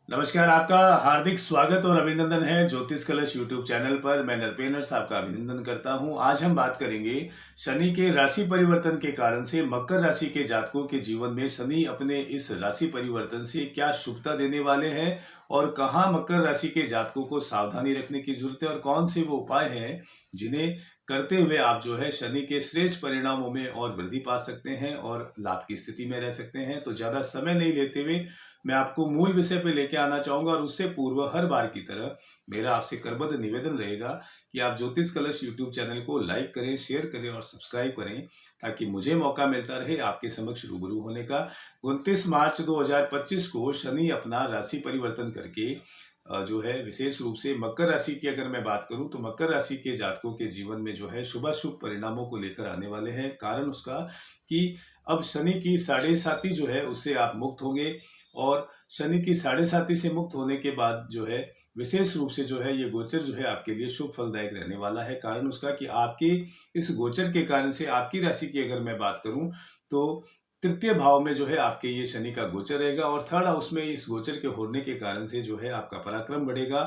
नमस्कार, आपका हार्दिक स्वागत और अभिनंदन है ज्योतिष कलश यूट्यूब चैनल पर। मैं नरपेनर्स आपका अभिनंदन करता हूं। आज हम बात करेंगे शनि के राशि परिवर्तन के कारण से मकर राशि के जातकों के जीवन में शनि अपने इस राशि परिवर्तन से क्या शुभता देने वाले हैं और कहां मकर राशि के जातकों को सावधानी रखने की जरूरत है और कौन से वो उपाय हैं जिन्हें करते हुए आप जो है शनि के श्रेष्ठ परिणामों में और वृद्धि पा सकते हैं और लाभ की स्थिति में रह सकते हैं। तो ज्यादा समय नहीं लेते हुए मैं आपको मूल विषय पे लेके आना चाहूंगा और उससे पूर्व हर बार की तरह मेरा आपसे करबद्ध निवेदन रहेगा कि आप ज्योतिष कलश यूट्यूब चैनल को लाइक करें, शेयर करें और सब्सक्राइब करें ताकि मुझे मौका मिलता रहे आपके समक्ष रूबरू होने का। 29 मार्च 2025 को शनि अपना राशि परिवर्तन करके जो है विशेष रूप से मकर राशि की अगर मैं बात करूं तो मकर राशि के जातकों के जीवन में जो है शुभाशुभ परिणामों को लेकर आने वाले हैं। कारण उसका कि अब शनि की साढ़े साती जो है उससे आप मुक्त होंगे और शनि की साढ़े साती से मुक्त होने के बाद जो है विशेष रूप से जो है ये गोचर जो है आपके लिए शुभ फलदायक रहने वाला है। कारण उसका कि आपके इस गोचर के कारण से आपकी राशि की अगर मैं बात करूं तो तृतीय भाव में जो है आपके ये शनि का गोचर रहेगा और थर्ड हाउस में इस गोचर के होने के कारण से जो है आपका पराक्रम बढ़ेगा।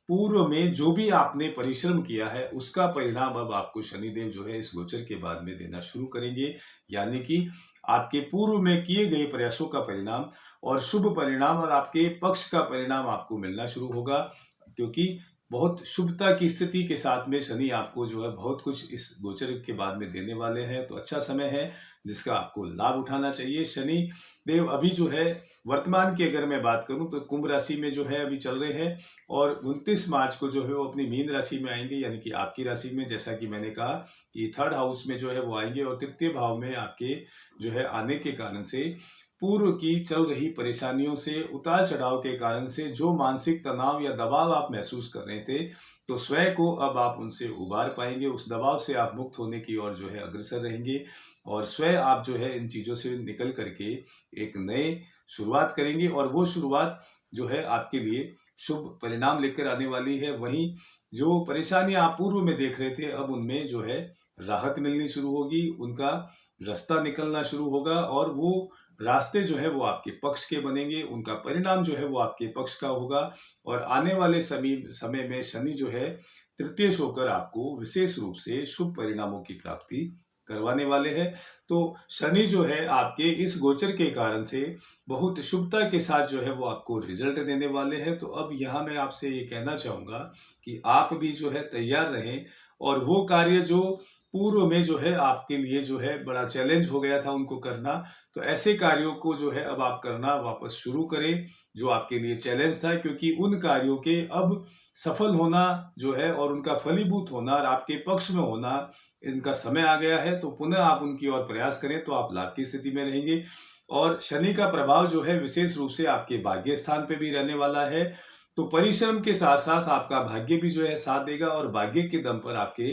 पूर्व में जो भी आपने परिश्रम किया है उसका परिणाम अब आपको शनिदेव जो है इस गोचर के बाद में देना शुरू करेंगे। यानी कि आपके पूर्व में किए गए प्रयासों का परिणाम और शुभ परिणाम और आपके पक्ष का परिणाम आपको मिलना शुरू होगा, क्योंकि बहुत शुभता की स्थिति के साथ में शनि आपको जो है बहुत कुछ इस गोचर के बाद में देने वाले हैं। तो अच्छा समय है जिसका आपको लाभ उठाना चाहिए। शनि देव अभी जो है वर्तमान की अगर मैं बात करूं तो कुंभ राशि में जो है अभी चल रहे हैं और 29 मार्च को जो है वो अपनी मीन राशि में आएंगे, यानी कि आपकी राशि में। जैसा कि मैंने कहा कि थर्ड हाउस में जो है वो आएंगे और तृतीय भाव में आपके जो है आने के कारण से पूर्व की चल रही परेशानियों से, उतार चढ़ाव के कारण से जो मानसिक तनाव या दबाव आप महसूस कर रहे थे तो स्वयं को अब आप उनसे उबार पाएंगे। उस दबाव से आप मुक्त होने की ओर जो है अग्रसर रहेंगे और स्वयं आप जो है इन चीजों से निकल करके एक नए शुरुआत करेंगे और वो शुरुआत जो है आपके लिए शुभ परिणाम लेकर आने वाली है। वहीं जो परेशानियां आप पूर्व में देख रहे थे अब उनमें जो है राहत मिलनी शुरू होगी, उनका रास्ता निकलना शुरू होगा और वो रास्ते जो है वो आपके पक्ष के बनेंगे, उनका परिणाम जो है वो आपके पक्ष का होगा। और आने वाले समय में शनि जो है तृतीयश होकर आपको विशेष रूप से शुभ परिणामों की प्राप्ति करवाने वाले हैं। तो शनि जो है आपके इस गोचर के कारण से बहुत शुभता के साथ जो है वो आपको रिजल्ट देने वाले हैं। तो अब यहाँ मैं आपसे ये कहना चाहूंगा कि आप भी जो है तैयार रहें और वो कार्य जो पूर्व में जो है आपके लिए जो है बड़ा चैलेंज हो गया था उनको करना, तो ऐसे कार्यों को जो है अब आप करना वापस शुरू करें जो आपके लिए चैलेंज था, क्योंकि उन कार्यों के अब सफल होना जो है और उनका फलीभूत होना और आपके पक्ष में होना इनका समय आ गया है। तो पुनः आप उनकी ओर प्रयास करें तो आप लाभ की स्थिति में रहेंगे। और शनि का प्रभाव जो है विशेष रूप से आपके भाग्य स्थान पे भी रहने वाला है। तो परिश्रम के साथ साथ आपका भाग्य भी जो है साथ देगा और भाग्य के दम पर आपके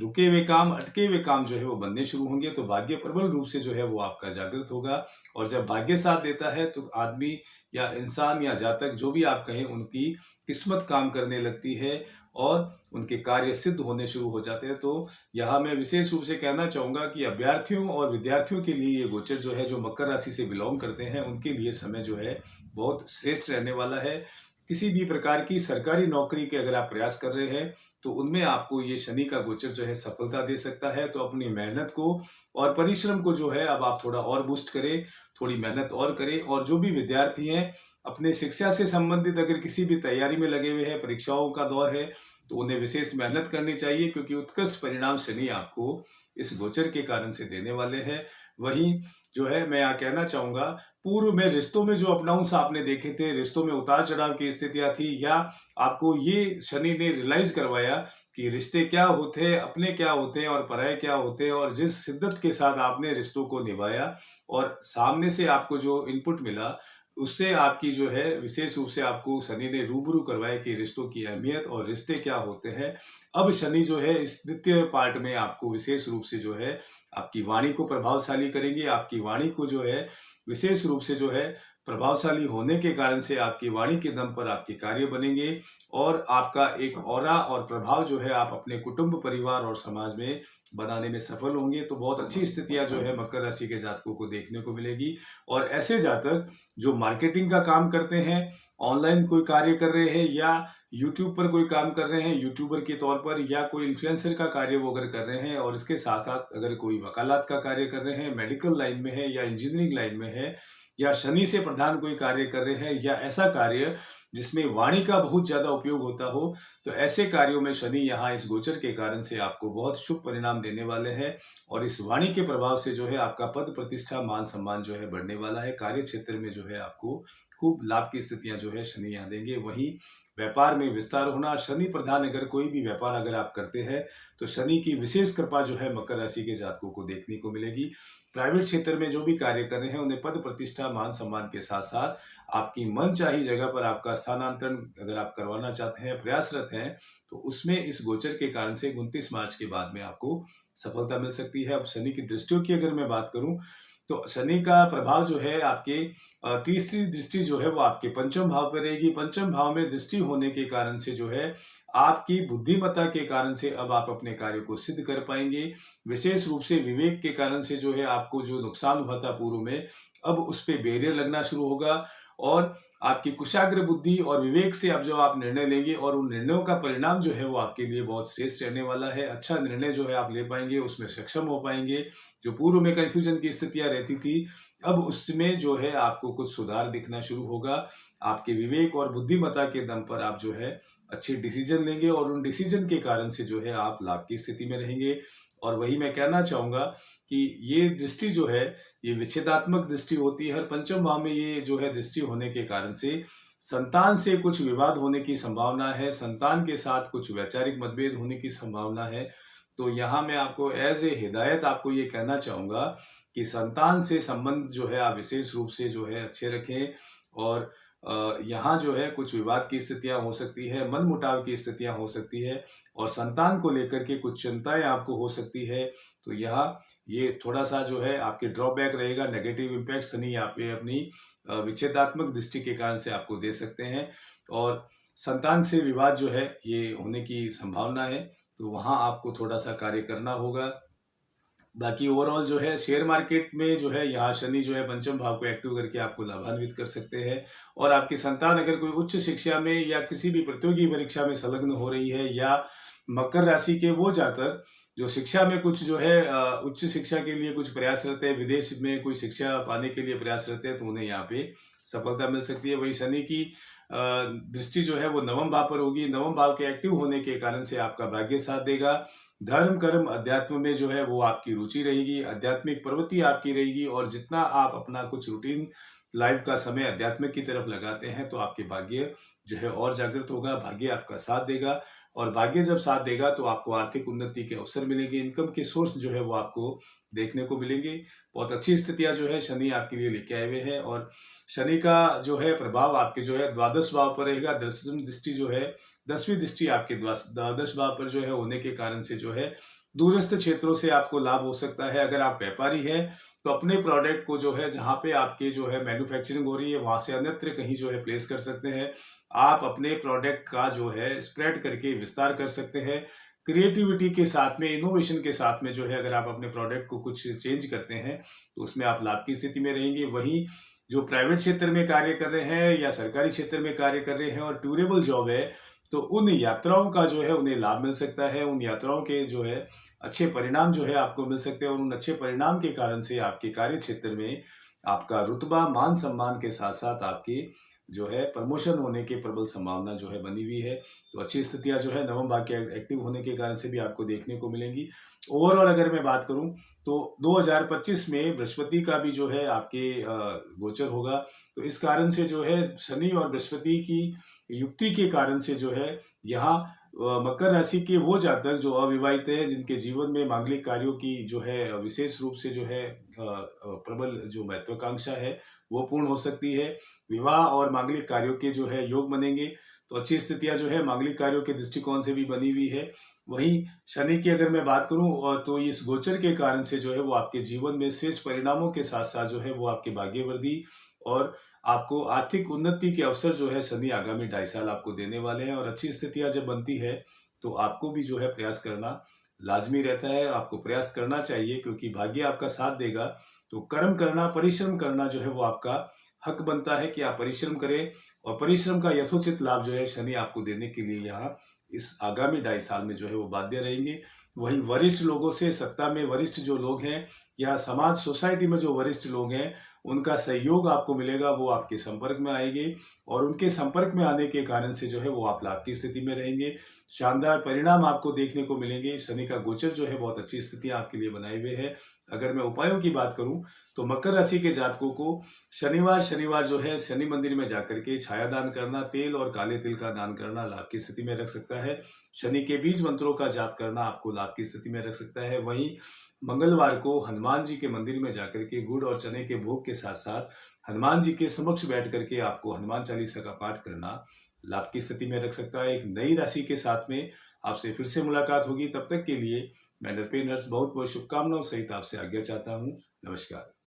रुके हुए काम, अटके हुए काम जो है वो बनने शुरू होंगे। तो भाग्य प्रबल रूप से जो है वो आपका जागृत होगा और जब भाग्य साथ देता है तो आदमी या इंसान या जातक जो भी आप कहें उनकी किस्मत काम करने लगती है और उनके कार्य सिद्ध होने शुरू हो जाते हैं। तो यहाँ मैं विशेष रूप से कहना चाहूंगा कि अभ्यर्थियों और विद्यार्थियों के लिए ये गोचर जो है जो मकर राशि से बिलोंग करते हैं उनके लिए समय जो है बहुत श्रेष्ठ रहने वाला है। किसी भी प्रकार की सरकारी नौकरी के अगर आप प्रयास कर रहे हैं तो उनमें आपको ये शनि का गोचर जो है सफलता दे सकता है। तो अपनी मेहनत को और परिश्रम को जो है अब आप थोड़ा और बूस्ट करें, थोड़ी मेहनत और करें। और जो भी विद्यार्थी हैं अपने शिक्षा से संबंधित अगर किसी भी तैयारी में लगे हुए हैं, परीक्षाओं का दौर है, तो उन्हें विशेष मेहनत करनी चाहिए क्योंकि उत्कृष्ट परिणाम शनि आपको इस गोचर के कारण से देने वाले हैं। वहीं जो है मैं यहाँ कहना चाहूंगा, पूर्व में रिश्तों में जो अपडाउन्स आपने देखे थे, रिश्तों में उतार चढ़ाव की स्थितियां थी, या आपको ये शनि ने रियलाइज करवाया कि रिश्ते क्या होते हैं, अपने क्या होते हैं और पराये क्या होते हैं, और जिस शिद्दत के साथ आपने रिश्तों को निभाया और सामने से आपको जो इनपुट मिला उससे आपकी जो है विशेष रूप से आपको शनि ने रूबरू करवाया कि रिश्तों की अहमियत और रिश्ते क्या होते हैं। अब शनि जो है इस द्वितीय पार्ट में आपको विशेष रूप से जो है आपकी वाणी को प्रभावशाली करेंगे, आपकी वाणी को जो है विशेष रूप से जो है प्रभावशाली होने के कारण से आपकी वाणी के दम पर आपके कार्य बनेंगे और आपका एक ऑरा और प्रभाव जो है आप अपने कुटुंब, परिवार और समाज में बनाने में सफल होंगे। तो बहुत अच्छी स्थितियां जो है मकर राशि के जातकों को देखने को मिलेगी। और ऐसे जातक जो मार्केटिंग का काम करते हैं, ऑनलाइन कोई कार्य कर रहे हैं या यूट्यूब पर कोई काम कर रहे हैं यूट्यूबर के तौर पर, या कोई इन्फ्लुएंसर का कार्य वो अगर कर रहे हैं, और इसके साथ साथ अगर कोई वकालत का कार्य कर रहे हैं, मेडिकल लाइन में है या इंजीनियरिंग लाइन में है, या शनि से प्रधान कोई कार्य कर रहे हैं, या ऐसा कार्य जिसमें वाणी का बहुत ज्यादा उपयोग होता हो, तो ऐसे कार्यों में शनि यहाँ इस गोचर के कारण से आपको बहुत शुभ परिणाम देने वाले हैं। और इस वाणी के प्रभाव से जो है आपका पद, प्रतिष्ठा, मान सम्मान जो है बढ़ने वाला है। कार्य क्षेत्र में जो है आपको खूब लाभ की स्थितियां जो है शनि यहाँ देंगे। वहीं व्यापार में विस्तार होना, शनि प्रधान अगर कोई भी व्यापार अगर आप करते हैं तो शनि की विशेष कृपा जो है मकर राशि के जातकों को देखने को मिलेगी। प्राइवेट क्षेत्र में जो भी कार्य कर रहे हैं उन्हें पद, प्रतिष्ठा, मान सम्मान के साथ साथ आपकी मनचाही जगह पर आपका स्थानांतरण अगर आप करवाना चाहते हैं, प्रयासरत हैं, तो उसमें इस गोचर के कारण से 29 मार्च के बाद में आपको सफलता मिल सकती है। अब शनि की दृष्टियों की अगर मैं बात करूं तो शनि का प्रभाव जो है आपके तीसरी दृष्टि जो है वो आपके पंचम भाव पर रहेगी। पंचम भाव में दृष्टि होने के कारण से जो है आपकी बुद्धिमत्ता के कारण से अब आप अपने कार्य को सिद्ध कर पाएंगे। विशेष रूप से विवेक के कारण से जो है आपको जो नुकसान हुआ था पूर्व में, अब उस पे बैरियर लगना शुरू होगा और आपकी कुशाग्र बुद्धि और विवेक से अब जब आप निर्णय लेंगे और उन निर्णयों का परिणाम जो है वो आपके लिए बहुत श्रेष्ठ रहने वाला है। अच्छा निर्णय जो है आप ले पाएंगे, उसमें सक्षम हो पाएंगे। जो पूर्व में कंफ्यूजन की स्थितियां रहती थी, अब उसमें जो है आपको कुछ सुधार दिखना शुरू होगा। आपके विवेक और बुद्धिमत्ता के दम पर आप जो है अच्छे डिसीजन लेंगे और उन डिसीजन के कारण से जो है आप लाभ की स्थिति में रहेंगे। और वही मैं कहना चाहूंगा कि ये दृष्टि जो है ये विच्छेदात्मक दृष्टि होती है। हर पंचम भाव में ये जो है दृष्टि होने के कारण से संतान से कुछ विवाद होने की संभावना है, संतान के साथ कुछ वैचारिक मतभेद होने की संभावना है। तो यहाँ मैं आपको एज ए हिदायत आपको ये कहना चाहूंगा कि संतान से संबंध जो है आप विशेष रूप से जो है अच्छे रखें। और यहाँ जो है कुछ विवाद की स्थितियां हो सकती है, मन मुटाव की स्थितियां हो सकती है और संतान को लेकर के कुछ चिंताएं आपको हो सकती है। तो यहाँ ये थोड़ा सा जो है आपके ड्रॉबैक रहेगा, नेगेटिव इम्पैक्ट शनि यहाँ पे अपनी विच्छेदात्मक दृष्टि के कारण से आपको दे सकते हैं। और संतान से विवाद जो है ये होने की संभावना है, तो वहाँ आपको थोड़ा सा कार्य करना होगा। बाकी ओवरऑल जो है शेयर मार्केट में जो है यहाँ शनि जो है पंचम भाव को एक्टिव करके आपको लाभान्वित कर सकते हैं। और आपकी संतान अगर कोई उच्च शिक्षा में या किसी भी प्रतियोगी परीक्षा में संलग्न हो रही है, या मकर राशि के वो जातक जो शिक्षा में कुछ जो है उच्च शिक्षा के लिए कुछ प्रयास रहते हैं, विदेश में कोई शिक्षा पाने के लिए प्रयास रहते हैं, तो उन्हें यहाँ पे सफलता मिल सकती है। वही शनि की दृष्टि जो है वो नवम भाव पर होगी। नवम भाव के एक्टिव होने के कारण से आपका भाग्य साथ देगा। धर्म, कर्म, अध्यात्म में जो है वो आपकी रुचि रहेगी, आध्यात्मिक प्रवृत्ति आपकी रहेगी। और जितना आप अपना कुछ रूटीन लाइफ का समय अध्यात्म की तरफ लगाते हैं तो आपके भाग्य जो है और जागृत होगा, भाग्य आपका साथ देगा। और भाग्य जब साथ देगा तो आपको आर्थिक उन्नति के अवसर मिलेंगे, इनकम के सोर्स जो है वो आपको देखने को मिलेंगे। बहुत अच्छी स्थितियां जो है शनि आपके लिए लेके आए हुए हैं। और शनि का जो है प्रभाव आपके जो है द्वादश भाव पर रहेगा। दसवीं दृष्टि जो है, 10वीं दृष्टि आपके द्वादश भाव पर जो है होने के कारण से जो है दूरस्थ क्षेत्रों से आपको लाभ हो सकता है। अगर आप व्यापारी हैं तो अपने प्रोडक्ट को जो है जहाँ पे आपके जो है मैन्युफैक्चरिंग हो रही है वहां से अन्यत्र कहीं जो है प्लेस कर सकते हैं। आप अपने प्रोडक्ट का जो है स्प्रेड करके विस्तार कर सकते हैं। क्रिएटिविटी के साथ में, इनोवेशन के साथ में जो है अगर आप अपने प्रोडक्ट को कुछ चेंज करते हैं तो उसमें आप लाभ की स्थिति में रहेंगे। वहीं जो प्राइवेट क्षेत्र में कार्य कर रहे हैं या सरकारी क्षेत्र में कार्य कर रहे हैं और ट्यूरेबल जॉब है, तो उन यात्राओं का जो है उन्हें लाभ मिल सकता है। उन यात्राओं के जो है अच्छे परिणाम जो है आपको मिल सकते हैं और उन अच्छे परिणाम के कारण से आपके कार्य क्षेत्र में आपका रुतबा, मान सम्मान के साथ साथ आपकी जो है प्रमोशन होने की प्रबल संभावना जो है बनी हुई है। तो अच्छी स्थितियां जो है नवम भाव के एक्टिव होने के कारण से भी आपको देखने को मिलेंगी। ओवरऑल अगर मैं बात करूं तो 2025 में बृहस्पति का भी जो है आपके गोचर होगा। तो इस कारण से जो है शनि और बृहस्पति की युक्ति के कारण से जो है यहाँ मकर राशि के वो जातक जो अविवाहित है, जिनके जीवन में मांगलिक कार्यों की जो है विशेष रूप से जो है प्रबल जो महत्वाकांक्षा है वो पूर्ण हो सकती है। विवाह और मांगलिक कार्यों के जो है योग बनेंगे। तो अच्छी स्थितियां जो है मांगलिक कार्यों के दृष्टिकोण से भी बनी हुई है। वहीं शनि की अगर मैं बात करूं और तो इस गोचर के कारण से जो है वो आपके जीवन में श्रेष्ठ परिणामों के साथ साथ जो है वो आपके भाग्यवृद्धि और आपको आर्थिक उन्नति के अवसर जो है शनि आगामी 2.5 साल आपको देने वाले हैं। और अच्छी स्थितियाँ जब बनती है तो आपको भी जो है प्रयास करना लाज़मी रहता है। आपको प्रयास करना चाहिए क्योंकि भाग्य आपका साथ देगा। तो कर्म करना, परिश्रम करना जो है वो आपका हक बनता है कि आप परिश्रम करें और परिश्रम का यथोचित लाभ जो है शनि आपको देने के लिए यहाँ इस आगामी 2.5 साल में जो है वो बाध्य रहेंगे। वहीं वरिष्ठ लोगों से, सत्ता में वरिष्ठ जो लोग हैं या समाज सोसाइटी में जो वरिष्ठ लोग हैं, उनका सहयोग आपको मिलेगा, वो आपके संपर्क में आएंगे और उनके संपर्क में आने के कारण से जो है वो आप लाभ की स्थिति में रहेंगे। शानदार परिणाम आपको देखने को मिलेंगे। शनि का गोचर जो है बहुत अच्छी स्थितियां आपके लिए बनाए हुए है। अगर मैं उपायों की बात करूं तो मकर राशि के जातकों को शनिवार जो है शनि मंदिर में जाकर के छाया दान करना, तेल और काले तिल का दान करना लाभ की स्थिति में रख सकता है। शनि के बीज मंत्रों का जाप करना आपको लाभ की स्थिति में रख सकता है। वहीं मंगलवार को हनुमान जी के मंदिर में जाकर के गुड़ और चने के भोग के साथ साथ हनुमान जी के समक्ष बैठ करके आपको हनुमान चालीसा का पाठ करना लाभ की स्थिति में रख सकता है। एक नई राशि के साथ में आपसे फिर से मुलाकात होगी। तब तक के लिए मैं नरपेन नर्स बहुत बहुत शुभकामनाओं सहित आपसे आज्ञा चाहता हूँ। नमस्कार।